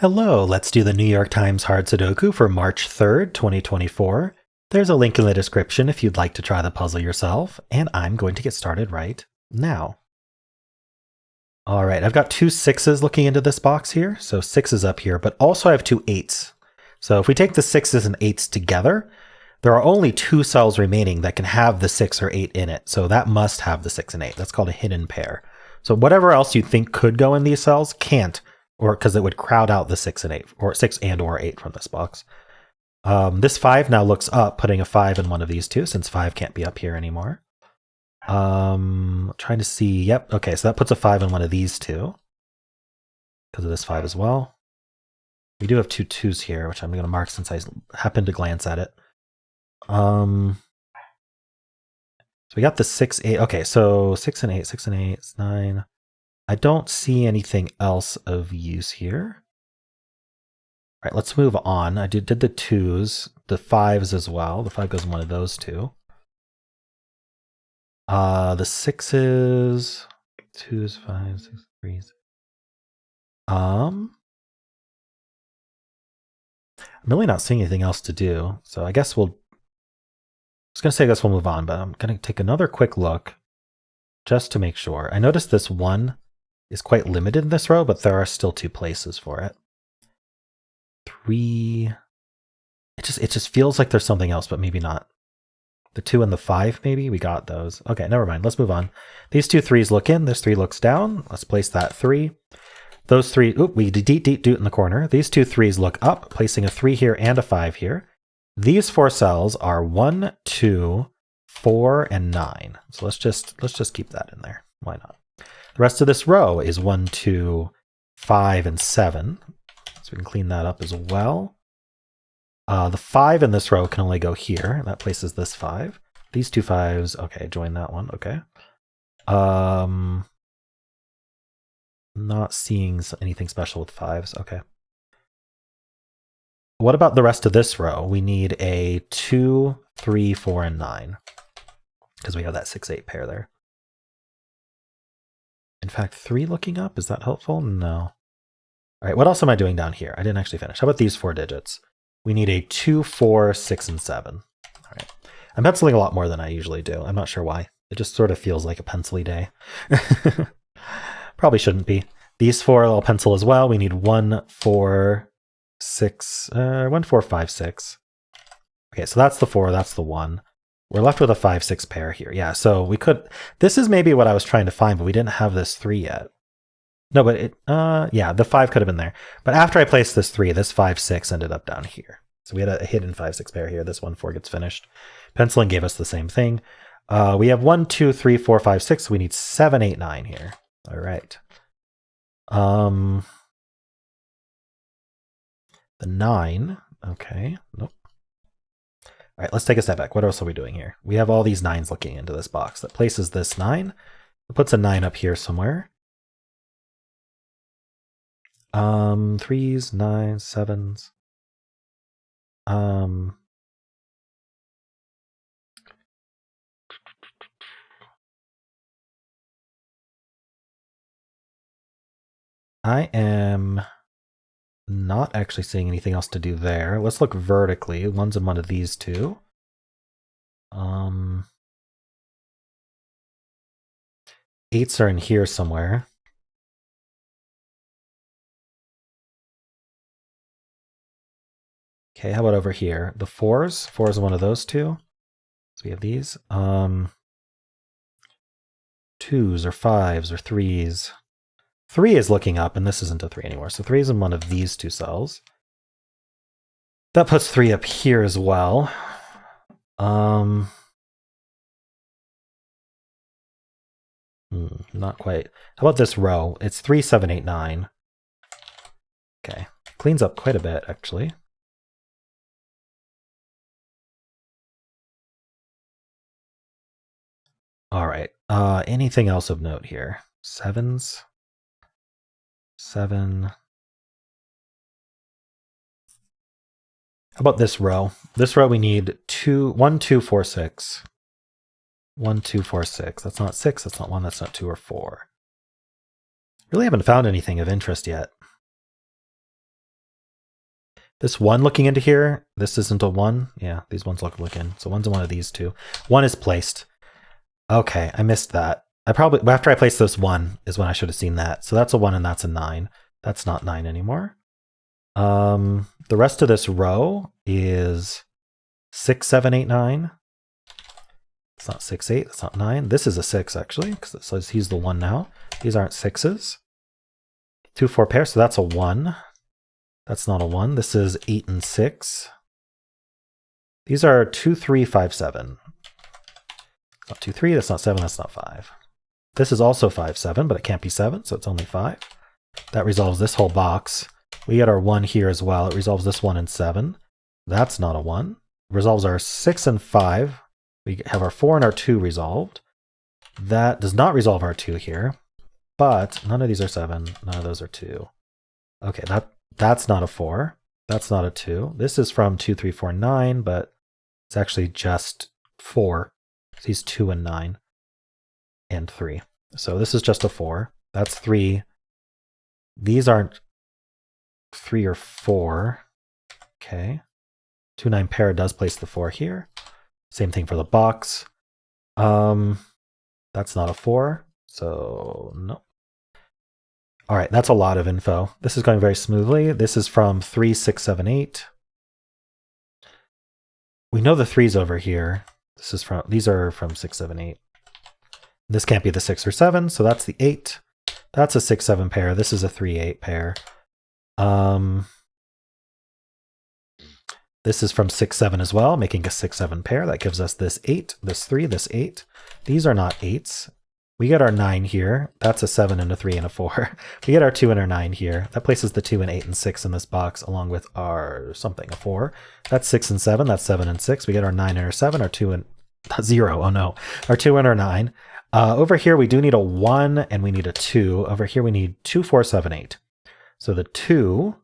Hello, let's do the New York Times Hard Sudoku for March 3rd, 2024. There's a link in the description if you'd like to try the puzzle yourself, and I'm going to get started right now. All right, I've got two 6s looking into this box here, so 6 is up here, but also I have two 8s. So if we take the 6s and 8s together, there are only 2 cells remaining that can have the 6 or 8 in it, so that must have the 6 and 8. That's called a hidden pair. So whatever else you think could go in these cells can't, or because it would crowd out the 6 and 8, or 6 and or 8 from this box. This 5 now looks up, putting a 5 in one of these two, since 5 can't be up here anymore. Trying to see, yep, okay, so that puts a 5 in one of these two, because of this 5 as well. We do have two 2s here, which I'm going to mark since I happened to glance at it. So we got the 6, 8, okay, so 6 and 8 is 9. I don't see anything else of use here. All right, let's move on. I did the 2s, the 5s as well. The 5 goes in one of those two. The 6s, 2s, 5s, 6, 3s. I'm really not seeing anything else to do, so I guess I was gonna say I guess we'll move on, but I'm gonna take another quick look just to make sure. I noticed this 1 is quite limited in this row, but there are still 2 places for it. 3. It just feels like there's something else, but maybe not. The 2 and the 5, maybe? We got those. Okay, never mind. Let's move on. These 2 3s look in. This 3 looks down. Let's place that 3. Those 3, we deet in the corner. These 2 3s look up, placing a 3 here and a 5 here. These 4 cells are 1, 2, 4, and 9. So let's just keep that in there. Why not? The rest of this row is 1, 2, 5, and 7. So we can clean that up as well. The 5 in this row can only go here, and that places this 5. These 2 5s, okay, join that one, okay. Not seeing anything special with 5s, okay. What about the rest of this row? We need a 2, 3, 4, and 9, because we have that 6, 8 pair there. In fact, 3 looking up, is that helpful? No. All right, what else am I doing down here? I didn't actually finish. How about these 4 digits? We need a 2, 4, 6, and 7. All right. I'm penciling a lot more than I usually do. I'm not sure why. It just sort of feels like a pencil-y day. Probably shouldn't be. These 4 I'll pencil as well. We need 1, 4, 6, 1, 4, 5, 6. Okay, so that's the 4, that's the 1. We're left with a 5, 6 pair here. Yeah, so we could, this is maybe what I was trying to find, but we didn't have this 3 yet. No, but it, yeah, the 5 could have been there. But after I placed this 3, this 5, 6 ended up down here. So we had a hidden 5, 6 pair here. This 1, 4 gets finished. Penciling gave us the same thing. We have 1, 2, 3, 4, 5, 6. So we need 7, 8, 9 here. All right. The 9. Okay. Nope. All right, let's take a step back. What else are we doing here? We have all these 9s looking into this box. That places this 9. It puts a 9 up here somewhere. 3s, 9s, 7s. I am not actually seeing anything else to do there. Let's look vertically. 1's in one of these 2. 8s are in here somewhere. Okay, how about over here? The 4s? 4 is one of those 2. So we have these. 2s or 5s or 3s. 3 is looking up, and this isn't a 3 anymore. So 3 is in one of these 2 cells. That puts 3 up here as well. Not quite. How about this row? It's 3, 7, 8, 9. Okay, cleans up quite a bit, actually. All right. Anything else of note here? 7s. 7. How about this row? This row we need 1, 2, 4, 6. 1, 2, 4, 6. That's not 6, that's not 1, that's not 2 or 4. Really haven't found anything of interest yet. This 1 looking into here, this isn't a 1. Yeah, these ones look in. So 1's in one of these two. 1 is placed. Okay, I missed that. I probably, after I placed this 1 is when I should have seen that. So that's a 1 and that's a 9. That's not 9 anymore. The rest of this row is 6, 7, 8, 9. It's not 6, 8. It's not 9. This is a 6, actually, because it says he's the 1 now. These aren't 6s. 2, 4 pair, so that's a 1. That's not a 1. This is 8 and 6. These are 2, 3, 5, 7. That's not 2, 3. That's not 7. That's not 5. This is also 5, 7, but it can't be 7, so it's only 5. That resolves this whole box. We get our 1 here as well. It resolves this 1 and 7. That's not a 1. It resolves our 6 and 5. We have our 4 and our 2 resolved. That does not resolve our 2 here, but none of these are 7. None of those are 2. Okay, that's not a 4. That's not a 2. This is from 2, 3, 4, 9, but it's actually just 4. These 2 and 9 and 3. So this is just a 4. That's 3. These aren't 3 or 4. Okay. 2, 9 pair does place the 4 here. Same thing for the box. That's not a 4. So no. All right, that's a lot of info. This is going very smoothly. This is from 3, 6, 7, 8. We know the 3's over here. These are from 6, 7, 8. This can't be the 6 or 7, so that's the 8. That's a 6, 7 pair. This is a 3, 8 pair. This is from 6, 7 as well, making a 6, 7 pair. That gives us this 8, this 3, this 8. These are not 8s. We get our 9 here. That's a 7 and a 3 and a 4. We get our 2 and our 9 here. That places the 2 and 8 and 6 in this box, along with our something, a 4. That's 6 and 7. That's 7 and 6. We get our 9 and our 7, our 2 and 0. Oh no. Our 2 and our 9. Over here, we do need a 1 and we need a 2. Over here, we need 2, 4, 7, 8. So the 2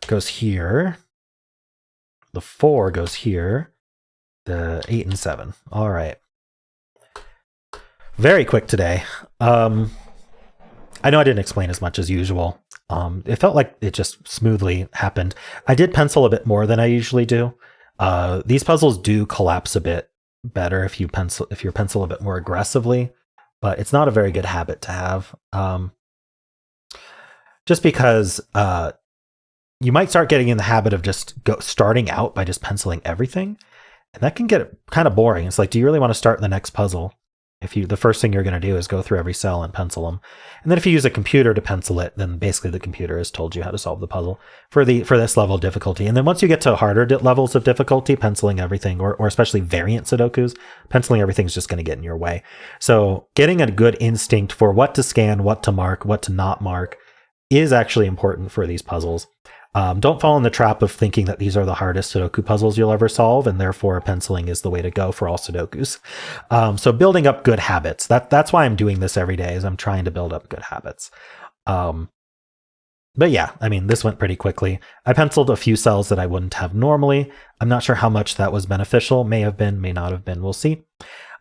goes here. The 4 goes here. The 8 and 7. All right. Very quick today. I know I didn't explain as much as usual. It felt like it just smoothly happened. I did pencil a bit more than I usually do. These puzzles do collapse a bit better if you pencil a bit more aggressively, but it's not a very good habit to have. Just because you might start getting in the habit of just starting out by just penciling everything, and that can get kind of boring. It's like, do you really want to start the next puzzle if the first thing you're going to do is go through every cell and pencil them? And then if you use a computer to pencil it, then basically the computer has told you how to solve the puzzle for this level of difficulty. And then once you get to harder levels of difficulty, penciling everything, or especially variant Sudokus, penciling everything is just going to get in your way. So getting a good instinct for what to scan, what to mark, what to not mark is actually important for these puzzles. Don't fall in the trap of thinking that these are the hardest Sudoku puzzles you'll ever solve, and therefore penciling is the way to go for all Sudokus. So building up good habits. That's why I'm doing this every day, is I'm trying to build up good habits. But yeah, I mean, this went pretty quickly. I penciled a few cells that I wouldn't have normally. I'm not sure how much that was beneficial. May have been, may not have been. We'll see.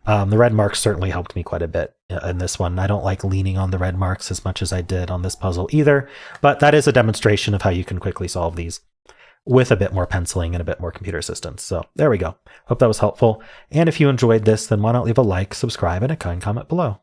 The red marks certainly helped me quite a bit in this one. I don't like leaning on the red marks as much as I did on this puzzle either, but that is a demonstration of how you can quickly solve these with a bit more penciling and a bit more computer assistance. So there we go. Hope that was helpful. And if you enjoyed this, then why not leave a like, subscribe, and a kind comment below.